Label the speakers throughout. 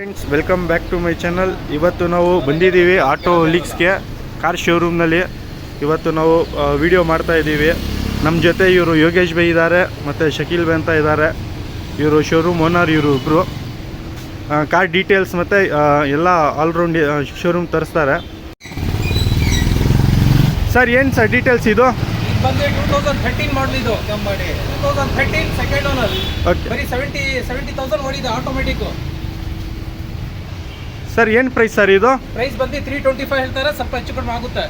Speaker 1: Friends, welcome back to my channel. ಇವತ್ತು ನಾವು ಬಂದಿದ್ದೀವಿ ಆಟೋ ಲೀಕ್ಸ್ಗೆ, ಕಾರ್ ಶೋರೂಮ್ನಲ್ಲಿ. ಇವತ್ತು ನಾವು ವಿಡಿಯೋ ಮಾಡ್ತಾ ಇದ್ದೀವಿ. ನಮ್ಮ ಜೊತೆ ಇವರು ಯೋಗೇಶ್ ಬೈ ಇದ್ದಾರೆ ಮತ್ತು ಶಕೀಲ್ ಬೈ ಅಂತ ಇದ್ದಾರೆ. ಇವರು ಶೋರೂಮ್ ಓನರ್. ಇವರು ಇಬ್ಬರು ಕಾರ್ ಡೀಟೇಲ್ಸ್ ಮತ್ತು ಎಲ್ಲ ಆಲ್ರೌಂಡ್ ಶೋರೂಮ್ ತರಿಸ್ತಾರೆ. ಸರ್, ಏನು ಸರ್ ಡೀಟೇಲ್ಸ್ ಇದು?
Speaker 2: ಬಂದು 2013 ಮಾಡಲ್ ಇದು. 2013 ಸೆಕೆಂಡ್ ಓನರ್. ಬರೀ 70,000 ಓಡಿದೆ ಆಟೋಮೆಟಿಕ್.
Speaker 1: ಸರ್, ಏನು ಪ್ರೈಸ್ ಸರ್ ಇದು?
Speaker 2: ಪ್ರೈಸ್ ಬಂದು 325 ಹೇಳ್ತಾರೆ, ಸ್ವಲ್ಪ ಹೆಚ್ಚು ಕಡಿಮೆ ಆಗುತ್ತೆ.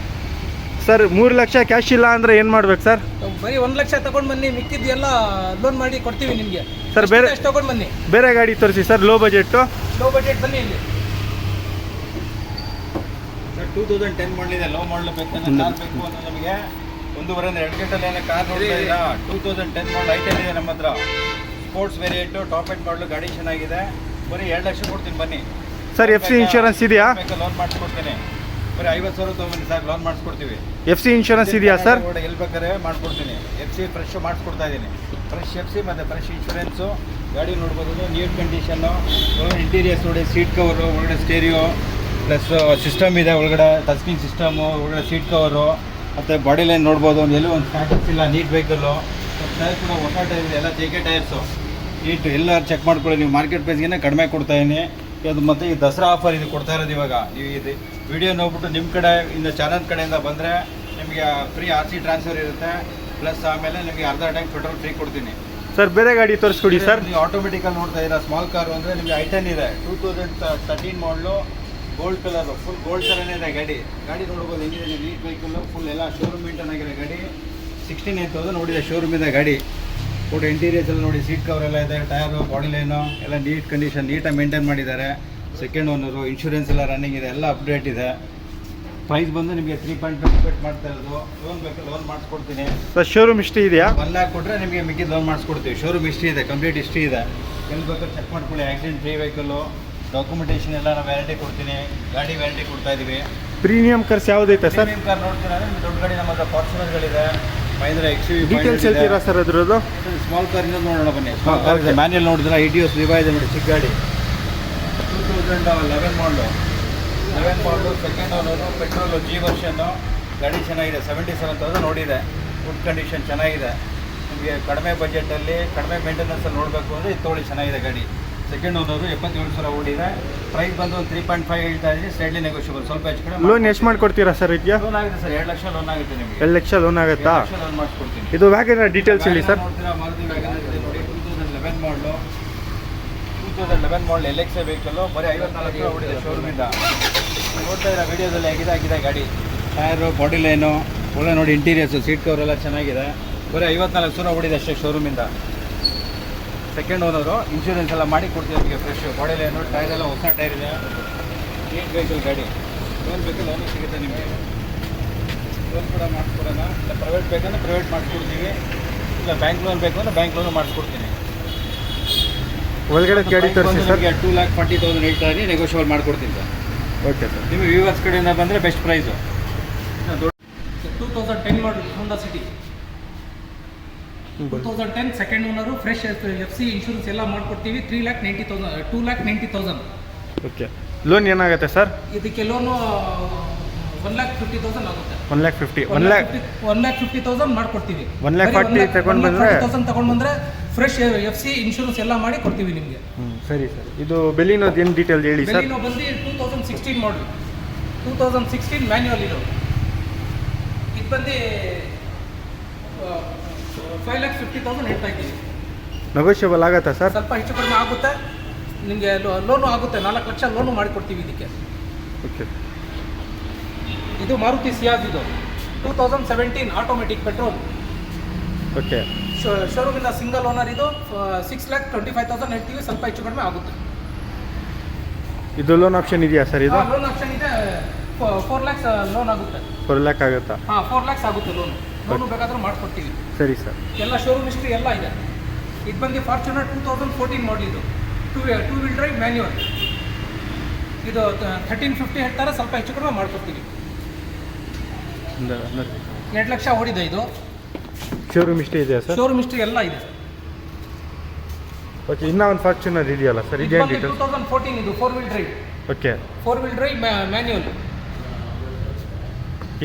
Speaker 1: ಸರ್, 3 ಲಕ್ಷ ಕ್ಯಾಶ್ ಇಲ್ಲ ಅಂದರೆ ಏನು ಮಾಡ್ಬೇಕು ಸರ್?
Speaker 2: ಬರೀ 1 ಲಕ್ಷ ತಗೊಂಡು ಬನ್ನಿ, ಮಿಕ್ಕಿದ್ದು ಎಲ್ಲ ಲೋನ್ ಮಾಡಿ ಕೊಡ್ತೀವಿ ನಿಮಗೆ.
Speaker 1: ಸರ್, ಬೇರೆ
Speaker 2: ಎಷ್ಟು ತಗೊಂಡು ಬನ್ನಿ.
Speaker 1: ಬೇರೆ ಗಾಡಿ ತೋರಿಸಿ sir, low budget.
Speaker 2: Low budget ಬನ್ನಿ ಇಲ್ಲಿ.
Speaker 3: ಸರ್, 2010 ಮಾಡಲಿದೆ. ಲೋ ಮಾಡಲು ಬೇಕಂದ್ರೆ ಕಾರ್ ಬೇಕು ಅಂದ್ರೆ ನಮಗೆ 1.5-2 ಗಂಟೆಲಿ ಏನೋ ಕಾರ್ ನೋಡ್ತಾ ಇಲ್ಲ. 2010 ಮಾಡಲ್ ಐಟಲ್ ಇದೆ ನಮ್ಮ ಹತ್ರ. ಸ್ಪೋರ್ಟ್ಸ್ ವೇರಿಯಂಟು, ಟಾಪ್ ಎಂಡ್ ಮಾಡಲು, ಗಾಡಿ ಚೆನ್ನಾಗಿದೆ. ಬರೀ 2 ಲಕ್ಷ ಕೊಡ್ತೀನಿ ಬನ್ನಿ.
Speaker 1: ಸರ್, FC ಇನ್ಶೂರೆನ್ಸ್ ಇದೆಯಾ?
Speaker 3: ಲೋನ್ ಮಾಡಿಸ್ಕೊಡ್ತೀನಿ. ಬರೀ 50,000 ತೊಗೊಂಬನ್ನಿ ಸಾಕು, ಲೋನ್ ಮಾಡಿಸ್ಕೊಡ್ತೀವಿ.
Speaker 1: FC ಇನ್ಶೂರೆನ್ಸ್ ಇದೆಯಾ ಸರ್?
Speaker 3: ಎಲ್ಲಿ ಬೇಕಾದ್ರೆ ಮಾಡಿಸ್ಕೊಡ್ತೀನಿ. FC ಫ್ರೆಶ್ ಮಾಡಿಸ್ಕೊಡ್ತಾ ಇದ್ದೀನಿ. ಫ್ರೆಶ್ FC ಮತ್ತು ಫ್ರೆಶ್ ಇನ್ಶೂರೆನ್ಸು. ಗಾಡಿ ನೋಡ್ಬೋದು, ನೀಟ್ ಕಂಡೀಷನ್ನು. ಇಂಟೀರಿಯರ್ಸ್ ನೋಡಿ, ಸೀಟ್ ಕವರು, ಒಳಗಡೆ ಸ್ಟೇರಿಯೋ ಪ್ಲಸ್ ಸಿಸ್ಟಮ್ ಇದೆ. ಒಳಗಡೆ ಟಚ್ ಸ್ಕ್ರೀನ್ ಸಿಸ್ಟಮು, ಒಳಗಡೆ ಸೀಟ್ ಕವರು ಮತ್ತು ಬಾಡಿ ಲೈನ್ ನೋಡ್ಬೋದು. ಎಲ್ಲೂ ಒಂದು ಸ್ಕ್ರಾಚಸ್ ಇಲ್ಲ. Neat vehicle. ಟೈರ್ ಕೂಡ ಹೊಸ ಟೈರ್ ಇದೆ, ಎಲ್ಲ JK ಟೈರ್ಸು. ನೀಟ್ ಎಲ್ಲ ಚೆಕ್ ಮಾಡ್ಕೊಳ್ಳಿ. ನೀವು ಮಾರ್ಕೆಟ್ ಪ್ರೈಸ್ಗೆ ಕಡಿಮೆ ಕೊಡ್ತಾಯಿದ್ದೀನಿ. ಅದು ಮತ್ತು ಈ ದಸರಾ ಆಫರ್ ಇದು ಕೊಡ್ತಾ ಇರೋದು. ಇವಾಗ ನೀವು ಇದು ವಿಡಿಯೋ ನೋಡ್ಬಿಟ್ಟು ನಿಮ್ಮ ಕಡೆ ಇಂದ ಚಾನಲ್ ಕಡೆಯಿಂದ ಬಂದರೆ ನಿಮಗೆ ಫ್ರೀ RC ಟ್ರಾನ್ಸ್ಫರ್ ಇರುತ್ತೆ. ಪ್ಲಸ್ ಆಮೇಲೆ ನಿಮಗೆ ಅರ್ಧ ಟ್ಯಾಂಕ್ ಪೆಟ್ರೋಲ್ ಫ್ರೀ ಕೊಡ್ತೀನಿ.
Speaker 1: ಸರ್, ಬೇರೆ ಗಾಡಿ ತೋರಿಸ್ಕೊಡಿ ಸರ್.
Speaker 3: ನೀವು ಆಟೋಮೆಟಿಕಲ್ಲಿ ನೋಡ್ತಾ ಇದ್ದೀರಾ, ಸ್ಮಾಲ್ ಕಾರು ಅಂದರೆ ನಿಮಗೆ I10 ಇದೆ. 2013 ಮಾಡಲು, ಗೋಲ್ಡ್ ಕಲರು, ಫುಲ್ ಗೋಲ್ಡ್ ಥರನೇ ಇದೆ ಗಾಡಿ. ಗಾಡಿ ನೋಡ್ಬೋದು ಹೆಂಗಿದೆ. ನೀಟ್ ವೆಹಿಕಲ್ಲು, ಫುಲ್ ಎಲ್ಲ ಶೋರೂಮ್ ಮೇಂಟೈನ್ ಆಗಿದೆ ಗಾಡಿ. 69,000 ನೋಡಿದೆ ಶೋರೂಮಿಂದ ಗಾಡಿ. ಫೋಟೋ ಇಂಟೀರಿಯರ್ಸ್ ಎಲ್ಲ ನೋಡಿ, ಸೀಟ್ ಕವರ್ ಎಲ್ಲ ಇದೆ, ಟೈರು, ಬಾಡಿ ಲೈನು ಎಲ್ಲ ನೀಟ್ ಕಂಡೀಷನ್, ನೀಟಾಗಿ ಮೇಂಟೈನ್ ಮಾಡಿದ್ದಾರೆ. ಸೆಕೆಂಡ್ ಓನರು, ಇನ್ಶೂರೆನ್ಸ್ ಎಲ್ಲ ರನ್ನಿಂಗ್ ಇದೆ, ಎಲ್ಲ ಅಪ್ಡೇಟ್ ಇದೆ. ಪ್ರೈಸ್ ಬಂದು ನಿಮಗೆ 3.5 ಎಕ್ಸ್ಪೆಕ್ಟ್ ಮಾಡ್ತಾ ಇರೋದು. ಲೋನ್ ಬೇಕು, ಲೋನ್ ಮಾಡಿಸ್ಕೊಡ್ತೀನಿ.
Speaker 1: ಸರ್, ಶೋರೂಮ್ ಹಿಸ್ಟ್ರಿ ಇದೆಯಾ?
Speaker 3: 1 lakh ಕೊಟ್ಟರೆ ನಿಮಗೆ ಮಿಕ್ಕಿದ್ದು ಲೋನ್ ಮಾಡಿಸ್ಕೊಡ್ತೀವಿ. ಶೋರೂಮ್ ಹಿಸ್ಟ್ರಿ ಇದೆ, ಕಂಪ್ಲೀಟ್ ಹಿಸ್ಟ್ರಿ ಇದೆ. ಎಲ್ಲಿ ಬೇಕಾದ್ರೆ ಚೆಕ್ ಮಾಡ್ಕೊಳ್ಳಿ. ಆಕ್ಸಿಡೆಂಟ್ ಫ್ರೀ ವೆಹಿಕಲ್ಲು, ಡಾಕ್ಯುಮೆಂಟೇಷನ್ ಎಲ್ಲ ನಾವು ವ್ಯಾರಂಟಿ ಕೊಡ್ತೀನಿ. ಗಾಡಿ ವ್ಯಾರಂಟಿ ಕೊಡ್ತಾ ಇದ್ದೀವಿ.
Speaker 1: ಪ್ರೀಮಿಯಂ ಕಾರ್ಸ್ ಯಾವುದೈತೆ ಸರ್?
Speaker 3: ಪ್ರೀಮಿಯಂ ಕಾರ್ ನೋಡ್ತೀರಾ ಅಂದರೆ ದೊಡ್ಡ ಗಾಡಿ ನಮ್ಮ ಹತ್ರ ಫಾರ್ಚುನರ್ಗಳಿದೆ, ಮಹೀಂದ್ರ XUV.
Speaker 1: ಡೀಟೇಲ್ಸ್ ಹೇಳ್ತೀರಾ ಸರ್ ಅದ್ರದ್ದು?
Speaker 3: ಸ್ಮಾಲ್ ಕಾರ್ ಇನ್ನೊಂದು ನೋಡೋಣ ಬನ್ನಿ. ಸ್ಮಾಲ್ ಕಾರ್ ಇದೆ, ಮ್ಯಾನ್ಯಲ್ ನೋಡಿದ್ರೆ ITOS ವಿವಾ ಇದೆ ನೋಡಿ, ಚಿಕ್ಕ ಗಾಡಿ. 2011 model. 11 model, second owner, petrol, G ವರ್ಷನ್ನು. ಗಾಡಿ ಚೆನ್ನಾಗಿದೆ. 77,000 ನೋಡಿದೆ. ಗುಡ್ ಕಂಡೀಷನ್ ಚೆನ್ನಾಗಿದೆ. ನಿಮಗೆ ಕಡಿಮೆ ಬಜೆಟಲ್ಲಿ, ಕಡಿಮೆ ಮೇಂಟೆನೆನ್ಸಲ್ಲಿ ನೋಡಬೇಕು ಅಂದರೆ ಇದು ತೊಗೊಳ್ಳಿ, ಚೆನ್ನಾಗಿದೆ ಗಾಡಿ. ಸೆಕೆಂಡ್ ಓನರು, 77,000 ಓಡಿದೆ. ಪ್ರೈಸ್ ಬಂದು ಒಂದು 3.5 ಹೇಳ್ತಾ ಇದ್ದೀನಿ. ಸ್ಲೈಡ್ಲಿ ನೆಗೋಷಿಯಬಲ್, ಸ್ವಲ್ಪ ಹೆಚ್ಚು ಕಡೆ.
Speaker 1: ಲೋನ್ ಎಷ್ಟು ಮಾಡ್ಕೊಡ್ತೀರಾ ಸರ್ ಇದಕ್ಕೆ?
Speaker 3: ಲೋನ್ ಆಗುತ್ತೆ ಸರ್, 2 ಲಕ್ಷ ಲೋನ್ ಆಗುತ್ತೆ ನಿಮಗೆ.
Speaker 1: 2 ಲಕ್ಷ ಲೋನ್ ಆಗುತ್ತಾ?
Speaker 3: 2 ಲಕ್ಷ ಲೋನ್ ಮಾಡಿಸ್ಕೊಡ್ತೀನಿ.
Speaker 1: ಇದು ವ್ಯಾಗನರ್ ಡೀಟೇಲ್ಸ್ ಹೇಳಿ ಸರ್.
Speaker 3: ನೋಡ್ತೀರಾ, ಮಾರುತಿ ವ್ಯಾಗನರ್ ಇದೆ ನೋಡಿ. 2011 ಮಾಡಲು. 2011 ಮಾಡಲ್ LXI ವೆಹಿಕಲ್ಲು. ಬರೀ 54,000 ಓಡಿದೆ ಶೋರೂಮಿಂದ. ನೋಡ್ತಾ ಇದ್ದೀರಾ ವಿಡಿಯೋದಲ್ಲಿ ಆಗಿದೆ ಗಾಡಿ. ಟೈರು, ಬಾಡಿ ಲೈನು ಒಳ್ಳೆ ನೋಡಿ, ಇಂಟೀರಿಯರ್ಸು, ಸೀಟ್ ಕವರ್ ಎಲ್ಲ ಚೆನ್ನಾಗಿದೆ. ಬರೀ 54,000 ಓಡಿದೆ ಅಷ್ಟೇ ಶೋರೂಮಿಂದ. ಸೆಕೆಂಡ್ ಓನರು, ಇನ್ಶೂರೆನ್ಸ್ ಎಲ್ಲ ಮಾಡಿ ಕೊಡ್ತೀವಿ ನಿಮಗೆ. ಫ್ರೆಶ್ ಬಾಡಿ ಲೈನು, ಟೈರ್ ಎಲ್ಲ ಹೊಸ ಟೈರ್ ಇದೆ. ನೀಟ್ ವೆಹಿಕಲ್ ಗಾಡಿ. ಲೋನ್ ಬೇಕು, ಲೋನು ಸಿಗುತ್ತೆ ನಿಮಗೆ. ಲೋನ್ ಕೂಡ ಮಾಡಿಸ್ಕೊಡೋಣ. ಇಲ್ಲ ಪ್ರೈವೇಟ್ ಬೇಕಂದ್ರೆ ಪ್ರೈವೇಟ್ ಮಾಡಿಸ್ಕೊಡ್ತೀವಿ. ಇಲ್ಲ ಬ್ಯಾಂಕ್ ಲೋನ್ ಬೇಕು ಅಂದರೆ ಬ್ಯಾಂಕ್ ಲೋನು ಮಾಡಿಸ್ಕೊಡ್ತೀನಿ.
Speaker 1: ಒಳಗಡೆ ಗಾಡಿ ತೋರಿಸಿ ಸರ್.
Speaker 3: 2,40,000 ಹೇಳ್ತಾ ಇದ್ದೀನಿ, ನೆಗೋಷಿಯಬಲ್ ಮಾಡಿಕೊಡ್ತೀನಿ ಸರ್.
Speaker 1: Okay sir.
Speaker 3: ನಿಮ್ಮ ವ್ಯೂವರ್ಸ್ ಕಡೆಯಿಂದ ಬಂದರೆ best price.
Speaker 2: 2010 model Honda city. 2010 second owner, fresh FC insurance ಎಲ್ಲ ಮಾಡಿಕೊಡ್ತೀವಿ. 2,90,000.
Speaker 1: ಓಕೆ. ಲೋನ್ ಏನಾಗುತ್ತೆ ಸರ್?
Speaker 2: ಇದಕ್ಕೆ ಲೋನು 1,50,000 ಆಗುತ್ತೆ.
Speaker 1: 1,50,000.
Speaker 2: 1,50,000 ಮಾಡ್ಕೊಡ್ತೀವಿ.
Speaker 1: 1,40,000 ತಗೊಂಡು ಬಂದರೆ
Speaker 2: 1,40,000 ತಗೊಂಡು ಬಂದರೆ ಫ್ರೆಶ್ FC ಇನ್ಶೂರೆನ್ಸ್ ಎಲ್ಲ ಮಾಡಿ ಕೊಡ್ತೀವಿ ನಿಮಗೆ.
Speaker 1: ಸರಿ ಸರ್. ಇದು ಬೆಲಿನೋದು ಏನು ಡೀಟೇಲ್ ಹೇಳಿ ಸರ್?
Speaker 2: ಬೆಲಿನೋ ಬಂದು 2016 ಮಾಡಲ್. 2016 ಮ್ಯಾನ್ಯುವಲ್ ಇದು. ಇದು ಬಂದು 5,50,000 ಹೇಳ್ತಾ ಇದ್ದೀವಿ.
Speaker 1: ನೆಗೋಷಿಯಬಲ್ ಆಗುತ್ತಾ ಸರ್?
Speaker 2: ಸ್ವಲ್ಪ ಹೆಚ್ಚು ಕಡಿಮೆ ಆಗುತ್ತೆ ನಿಮಗೆ. ಲೋನು ಆಗುತ್ತೆ. 4 ಲಕ್ಷ ಲೋನು ಮಾಡಿಕೊಡ್ತೀವಿ ಇದಕ್ಕೆ.
Speaker 1: ಓಕೆ.
Speaker 2: ಇದು ಮಾರುತಿ ಸಿಯಾಜ್. ಇದು 2017 ಆಟೋಮೆಟಿಕ್ ಪೆಟ್ರೋಲ್.
Speaker 1: ಓಕೆ.
Speaker 2: ಶೋರೂಮಿಂದ ಸಿಂಗಲ್ ಓನರ್. ಇದು 6,25,000 ಹೇಳ್ತೀವಿ. ಸ್ವಲ್ಪ ಹೆಚ್ಚು ಕಡಿಮೆ ಆಗುತ್ತೆ.
Speaker 1: ಇದು ಲೋನ್ ಆಪ್ಷನ್ ಇದೆಯಾ ಸರ್? ಇದು
Speaker 2: ಲೋನ್ ಆಪ್ಷನ್ ಇದೆ. 4 lakhs ಲೋನ್ ಆಗುತ್ತೆ.
Speaker 1: 4 lakh ಆಗುತ್ತಾ?
Speaker 2: 4 lakhs ಆಗುತ್ತೆ ಲೋನು. ಲೋನು ಬೇಕಾದರೂ ಮಾಡಿಕೊಡ್ತೀವಿ.
Speaker 1: ಸರಿ ಸರ್.
Speaker 2: ಎಲ್ಲ ಶೋರೂಮ್ ಹಿಸ್ಟ್ರಿ ಎಲ್ಲ ಇದೆ. ಇದು ಬಂದು ಫಾರ್ಚುನರ್ 2014 ಮಾಡಲ್. ಇದು ಟೂ ವೀಲ್ ಡ್ರೈವ್ ಮ್ಯಾನ್ಯುವಲ್. ಇದು 1350 ಹೇಳ್ತಾರೆ. ಸ್ವಲ್ಪ ಹೆಚ್ಚು ಕಡಿಮೆ ಮಾಡಿಕೊಡ್ತೀವಿ. 2 ಲಕ್ಷ ಓಡಿದೆ ಇದು.
Speaker 1: ಶೋರೂಮ್ ಹಿಸ್ಟ್ರಿ ಇದೆಯಾ ಸರ್?
Speaker 2: ಶೋರೂಮ್ ಹಿಸ್ಟ್ರಿ ಎಲ್ಲ ಇದೆ.
Speaker 1: ಓಕೆ ಇನ್ನೂ ಒಂದು ಫಾರ್ಚುನರ್ ಇದೆಯಲ್ಲ ಸರ್ ಇದೇನು ಡೀಟೇಲ್ಸ್?
Speaker 2: 2014 ಇದು 4 wheel drive.
Speaker 1: Okay
Speaker 2: 4 wheel drive manual.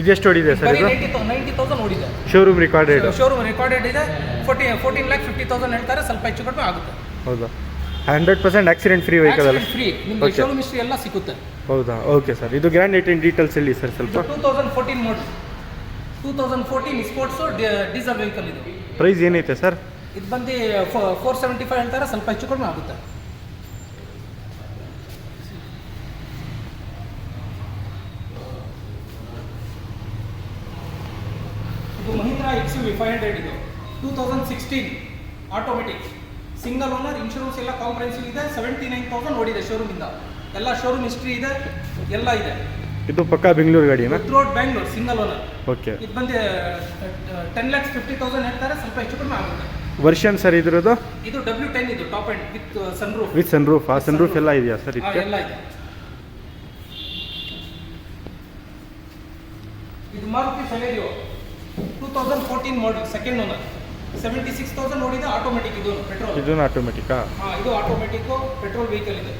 Speaker 1: ಇದೆಷ್ಟು ಓಡಿದೆ ಸರ್ ಇದು?
Speaker 2: 90,000 ಓಡಿದೆ.
Speaker 1: Showroom recorded?
Speaker 2: ಶೋರೂಮ್ ರೆಕಾರ್ಡೆಡ್ ಇದೆ. 14,50,000 ಹೇಳ್ತಾರೆ, ಸ್ವಲ್ಪ ಹೆಚ್ಚು ಕಡಿಮೆ ಆಗುತ್ತೆ.
Speaker 1: ಹೌದಾ? 100% ಆಕ್ಸಿಡೆಂಟ್ ಫ್ರೀ ವೆಹಿಕಲ್ ಅಲ್ಲ?
Speaker 2: ಫ್ರೀ. ನಿಮಗೆ ಶೋರೂಮ್ ಹಿಸ್ಟ್ರಿ ಎಲ್ಲ ಸಿಗುತ್ತೆ.
Speaker 1: ಹೌದಾ? Okay sir. ಇದು ಗ್ರ್ಯಾಂಡ್ ಏಟಿನ್ ಡೀಟೇಲ್ಸ್ ಎಲ್ಲಿ ಸರ್ ಸ್ವಲ್ಪ?
Speaker 2: 2014 ಮಾಡಲ್. 2014 ಸ್ಪೋರ್ಟ್ಸು ಡೀಸೆಲ್ ವೆಹಿಕಲ್ ಇದು.
Speaker 1: ಪ್ರೈಸ್ ಏನೈತೆ ಸರ್?
Speaker 2: ಇದು ಬಂದು 475 ಹೇಳ್ತಾರೆ, ಸ್ವಲ್ಪ ಹೆಚ್ಚು ಕಡಿಮೆ ಆಗುತ್ತೆ. ಇದು ಮಹೀಂದ್ರಾ XUV 500 ಇದು 2016 ಆಟೋಮೆಟಿಕ್ ಸಿಂಗಲ್ ಓನರ್, ಇನ್ಶೂರೆನ್ಸ್ ಎಲ್ಲ ಕಾಂಪ್ರಹೆನ್ಸಿವ್ ಇದೆ. 79,000 ಓಡಿದೆ ಶೋರೂಮಿಂದ. ಎಲ್ಲ ಶೋರೂಮ್ ಹಿಸ್ಟ್ರಿ ಇದೆ, ಎಲ್ಲ ಇದೆ.
Speaker 1: ಇದು ಪಕ್ಕಾ ಬೆಂಗಳೂರು ಗಾಡಿನಾ?
Speaker 2: Road Bangalore, single owner.
Speaker 1: Okay.
Speaker 2: ಇದು ಬಂದು 10,50,000 ಹೇಳ್ತಾರೆ, ಸ್ವಲ್ಪ ಹೆಚ್ಚು ಕಡಿಮೆ ಆಗುತ್ತೆ.
Speaker 1: ವರ್ಷನ್ ಸರ್ ಇದ್ರದ್ದು?
Speaker 2: ಇದು W10 ಇದು top end with sunroof.
Speaker 1: With sunroof? ಆ ಸನ್ರೂಫ್ ಎಲ್ಲ ಇದೆಯಾ ಸರ್ ಇದಕ್ಕೆ?
Speaker 2: ಎಲ್ಲ ಇದೆ. ಇದು ಮಾರುತಿ ಸೆಲೆರಿಯೋ 2014 ಮಾಡಲ್, ಸೆಕೆಂಡ್ ಓನರ್. 76,000 ಓಡಿದೆ, ಆಟೋಮೆಟಿಕ್. ಇದು ಪೆಟ್ರೋಲ್.
Speaker 1: ಇದೂ ಆಟೋಮೆಟಿಕ್ಕಾ?
Speaker 2: ಹಾಂ, ಇದು ಆಟೋಮೆಟಿಕ್ ಪೆಟ್ರೋಲ್ ವೆಹಿಕಲ್ ಇದೆ.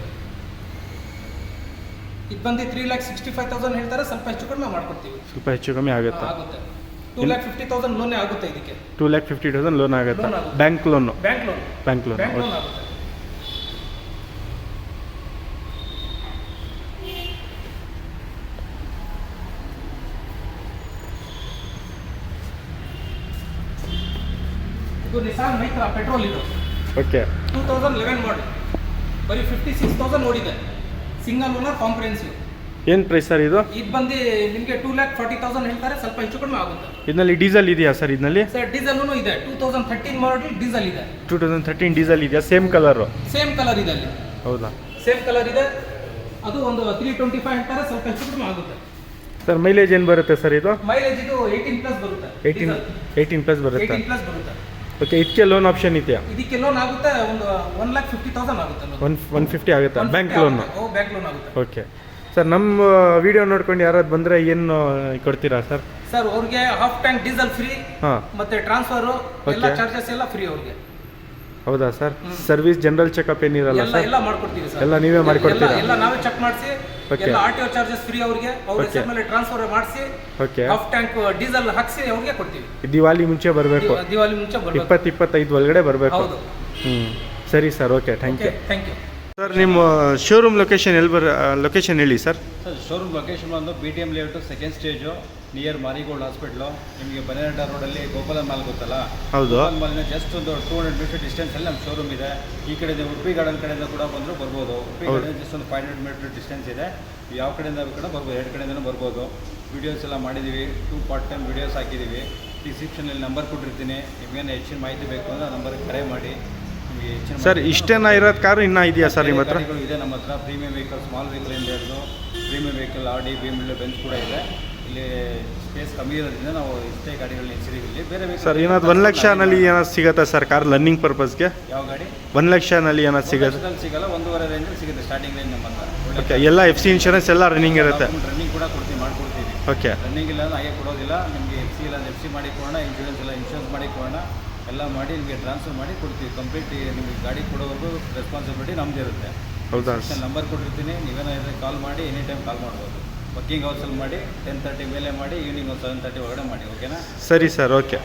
Speaker 2: ಇದು ಬಂದು 3,65,000 ಹೇಳ್ತಾರೆ, ಸ್ವಲ್ಪ ಹೆಚ್ಚು ಕಡಿಮೆ ಮಾಡ್ಕೊಡ್ತೀವಿ.
Speaker 1: ಸ್ವಲ್ಪ ಹೆಚ್ಚು ಕಮ್ಮಿ ಆಗುತ್ತೆ?
Speaker 2: ಆಗುತ್ತೆ. 2,50,000 ಲೋನೇ ಆಗುತ್ತೆ ಇದಕ್ಕೆ.
Speaker 1: 2,50,000 ಲೋನ್ ಆಗುತ್ತೆ?
Speaker 2: ಲೋನ್ ಆಗುತ್ತೆ.
Speaker 1: Bank loan?
Speaker 2: Bank loan.
Speaker 1: Bank loan.
Speaker 2: Bank loan ಆಗುತ್ತೆ. ಇದು ನಿಸಾನ್ ಮೈಕ್ರಾ ಪೆಟ್ರೋಲ್ ಇದು.
Speaker 1: ಓಕೆ.
Speaker 2: 2011 ಮಾಡಲ್, ಬರೀ 56,000 ಓಡಿದೆ, ಸಿಂಗಲ್ ಓನರ್ ಕಾಂಪ್ರಹೆನ್ಸಿವ್.
Speaker 1: ಏನು ಪ್ರೈಸ್ ಸರ್ ಇದು?
Speaker 2: ಇದು ಬಂದು ನಿಮಗೆ 2,40,000 ಹೇಳ್ತಾರೆ, ಸ್ವಲ್ಪ ಹೆಚ್ಚು ಕಡಿಮೆ ಆಗುತ್ತೆ.
Speaker 1: ಇದರಲ್ಲಿ ಡೀಸೆಲ್ ಇದೆಯಾ ಸರ್ ಇದರಲ್ಲಿ?
Speaker 2: ಸರ್ ಡೀಸೆಲ್ನು ಇದೆ. 2013 ಮಾಡಲ್ ಡೀಸೆಲ್ ಇದೆ.
Speaker 1: 2013 ಡೀಸೆಲ್ ಇದೆಯಾ? Same colour?
Speaker 2: ಸೇಮ್ ಕಲರ್ ಇದೆ ಅಲ್ಲಿ.
Speaker 1: ಹೌದಾ?
Speaker 2: ಸೇಮ್ ಕಲರ್ ಇದೆ. ಅದು ಒಂದು 325 ಹೇಳ್ತಾರೆ, ಸ್ವಲ್ಪ ಹೆಚ್ಚು ಕಡಿಮೆ ಆಗುತ್ತೆ.
Speaker 1: ಸರ್ ಮೈಲೇಜ್ ಏನು ಬರುತ್ತೆ ಸರ್ ಇದು?
Speaker 2: ಮೈಲೇಜ್ ಇದು 18+ ಬರುತ್ತೆ.
Speaker 1: 18+ ಬರುತ್ತೆ?
Speaker 2: 18+ ಬರುತ್ತೆ.
Speaker 1: ಓಕೆ. ಇದಕ್ಕೆ ಲೋನ್ ಆಪ್ಷನ್ ಇದೆಯಾ?
Speaker 2: ಇದಕ್ಕೆ ಲೋನ್ ಆಗುತ್ತೆ, ಒಂದು 1,50,000 ಆಗುತ್ತೆ.
Speaker 1: 150 ಆಗುತ್ತಾ ಬ್ಯಾಂಕ್ ಲೋನು?
Speaker 2: ಬ್ಯಾಂಕ್ ಲೋನ್ ಆಗುತ್ತೆ.
Speaker 1: Okay sir. ನಮ್ಮ ವಿಡಿಯೋ ನೋಡ್ಕೊಂಡು ಯಾರಾದ್ರು ಬಂದರೆ ಏನು ಕೊಡ್ತೀರಾ ಸರ್?
Speaker 2: ಸರ್ ಅವ್ರಿಗೆ ಹಾಫ್ ಟ್ಯಾಂಕ್ ಡೀಸೆಲ್ ಫ್ರೀ,
Speaker 1: ಹಾಂ,
Speaker 2: ಮತ್ತೆ ಟ್ರಾನ್ಸ್ಫರು ಎಲ್ಲ
Speaker 1: Okay.
Speaker 2: ಚಾರ್ಜಸ್ ಎಲ್ಲ ಫ್ರೀ ಅವ್ರಿಗೆ.
Speaker 1: ಹೌದಾ ಸರ್? ಸರ್ವಿಸ್ ಜನರಲ್ ಚೆಕಪ್ ಏನಿರಲ್ಲ
Speaker 2: ಎಲ್ಲ
Speaker 1: ಸರ್?
Speaker 2: ಎಲ್ಲ ಮಾಡ್ಕೊಡ್ತೀವಿ ಸರ್.
Speaker 1: ಎಲ್ಲ ನೀವೇ ಮಾಡ್ಕೊಡ್ತೀರಾ?
Speaker 2: ಎಲ್ಲ ನಾವೇ ಚೆಕ್ ಮಾಡಿಸಿ,
Speaker 1: Okay.
Speaker 2: ಎಲ್ಲ RTO ಚಾರ್ಜಸ್ ಫ್ರೀ ಅವ್ರಿಗೆ. ಅವ್ರ
Speaker 1: Okay.
Speaker 2: ಹೆಸರು ಮೇಲೆ ಟ್ರಾನ್ಸ್ಫರ್ ಮಾಡಿಸಿ,
Speaker 1: ಓಕೆ.
Speaker 2: ಹಾಫ್ ಟ್ಯಾಂಕ್ ಡೀಸೆಲ್ ಹಾಕ್ಸಿ ಅವ್ರಿಗೆ ಕೊಡ್ತೀವಿ.
Speaker 1: ದಿವಾಲಿ ಮುಂಚೆ ಬರಬೇಕು?
Speaker 2: ದಿವಾಲಿ ಮುಂಚೆ ಬರ್ಬೇಕು.
Speaker 1: 20-25 ಒಳಗಡೆ ಬರಬೇಕು?
Speaker 2: ಹೌದು.
Speaker 1: ಸರಿ sir. Okay, thank you.
Speaker 2: Thank you
Speaker 1: sir. ನಿಮ್ಮ ಶೋರೂಮ್ ಲೊಕೇಶನ್ ಎಲ್ಲಿ ಲೊಕೇಶನ್ ಹೇಳಿ ಸರ್?
Speaker 3: ಸರ್ ಶೋರೂಮ್ ಲೊಕೇಶನ್ ಬಂದು BTM layout, second stage, near Marigold hospital. ನಿಮಗೆ ಬನ್ನೇರಘಟ್ಟ ರೋಡಲ್ಲಿ ಗೋಪಾಲನ್ ಮಾಲ್ ಗೊತ್ತಲ್ಲ?
Speaker 1: ಹೌದು.
Speaker 3: ಗೋಪಾಲನ್ ಮಾಲಿನ ಜಸ್ಟ್ ಒಂದು 200 ಮೀಟರ್ ಡಿಸ್ಟೆನ್ಸಲ್ಲಿ ನಮ್ಮ ಶೋರೂಮ್ ಇದೆ. ಈ ಕಡೆ ಉಡುಪಿ ಗಾರ್ಡನ್ ಕಡೆಯಿಂದ ಕೂಡ ಬಂದರೂ ಬರ್ಬೋದು. ಉಡುಪಿ ಗಾರ್ಡನ್ ಜಸ್ಟ್ ಒಂದು 500 ಮೀಟರ್ ಡಿಸ್ಟೆನ್ಸ್ ಇದೆ. ಯಾವ ಕಡೆಯಿಂದ ಕೂಡ ಬರ್ಬೋದು, ಎರಡು ಕಡೆಯಿಂದನೂ ಬರ್ಬೋದು. ವೀಡಿಯೋಸ್ ಎಲ್ಲ ಮಾಡಿದ್ದೀವಿ, 2 ಪಾರ್ಟ್ ಟೈಮ್ ವೀಡಿಯೋಸ್ ಹಾಕಿದ್ದೀವಿ. ಡಿಸ್ಕ್ರಿಪ್ಷನಲ್ಲಿ ನಂಬರ್ ಕೊಟ್ಟಿರ್ತೀನಿ. ನಿಮಗೇನು ಹೆಚ್ಚಿನ ಮಾಹಿತಿ ಬೇಕು ಅಂದರೆ ಆ ನಂಬರ್ಗೆ ಕರೆ ಮಾಡಿ.
Speaker 1: ಸರ್ ಇಷ್ಟೇನ ಇರೋದು ಕಾರು ಇನ್ನೂ ಇದೆಯಾ ಸರ್ ನಿಮ್ಮ ಹತ್ರ?
Speaker 3: ಇದೆ ನಮ್ಮ ಹತ್ರ. ಪ್ರೀಮಿಯಂ ವೆಹಿಕಲ್, ಸ್ಮಾಲ್ ವೆಹಿಕಲ್ ಇಂದ ಹಿಡಿದು premium vehicle, RD, BMW, bench ಕೂಡ ಇದೆ. ಇಲ್ಲಿ ಸ್ಪೇಸ್ ಕಮ್ಮಿ ಇರೋದ್ರಿಂದ ನಾವು ಇಷ್ಟೇ ಗಾಡಿಗಳನ್ನ ನಿಲ್ಲಿಸಿದ್ದೀವಿ. ಬೇರೆ
Speaker 1: ಸರ್ ಏನಾದ್ರು 1 ಲಕ್ಷನಲ್ಲಿ ಏನಾದ್ರು ಸಿಗುತ್ತಾ ಸರ್ ಕಾರ್ ರನ್ನಿಂಗ್ ಪರ್ಪಸ್ಗೆ?
Speaker 3: ಯಾವ ಗಾಡಿ?
Speaker 1: 1 ಲಕ್ಷನಲ್ಲಿ ಏನಾದ್ರು ಸಿಗುತ್ತೆ?
Speaker 3: ಸಿಗಲ್ಲ, 1.5 ರೇಂಜಲ್ಲಿ ಸಿಗುತ್ತೆ ಸ್ಟಾರ್ಟಿಂಗ್ ರೇಂಜ್ ನಮ್ಮ ಹತ್ರ.
Speaker 1: ಓಕೆ. ಎಲ್ಲ FC ಇನ್ಶೂರೆನ್ಸ್ ಎಲ್ಲ ರನ್ನಿಂಗ್ ಇರುತ್ತೆ?
Speaker 3: ರನ್ನಿಂಗ್ ಕೂಡ ಮಾಡ್ಕೊಡ್ತೀವಿ.
Speaker 1: ಓಕೆ.
Speaker 3: ರನ್ನಿಂಗ್ ಇಲ್ಲ ಹಾಗೆ ಕೊಡೋದಿಲ್ಲ ನಿಮಗೆ. FC ಇಲ್ಲ FC ಮಾಡಿ ಕೊಡೋಣ, ಇನ್ಶೂರೆನ್ಸ್ ಮಾಡಿ ಕೊಡೋಣ, ಎಲ್ಲ ಮಾಡಿ ನಿಮಗೆ ಟ್ರಾನ್ಸ್ಫರ್ ಮಾಡಿ ಕೊಡ್ತೀವಿ. ಕಂಪ್ಲೀಟ್ ನಿಮಗೆ ಗಾಡಿ ಕೊಡೋವರೆಗೂ ರೆಸ್ಪಾನ್ಸಿಬಿಲಿಟಿ ನಮ್ಮದು ಇರುತ್ತೆ.
Speaker 1: ಹೌದಾ?
Speaker 3: ನಂಬರ್ ಕೊಟ್ಟಿರ್ತೀನಿ, ನೀವೇನಾದರೆ ಕಾಲ್ ಮಾಡಿ, ಎನಿ ಟೈಮ್ ಕಾಲ್ ಮಾಡ್ಬೋದು. ಬುಕ್ಕಿಂಗ್ ಅವರ್ಸಲ್ಲಿ ಮಾಡಿ, 10:30 ಮೇಲೆ ಮಾಡಿ, ಈವ್ನಿಂಗ್ ಒಂದು 7:30 ಒಳಗಡೆ ಮಾಡಿ. ಓಕೆನಾ?
Speaker 1: ಸರಿ ಸರ್. ಓಕೆ.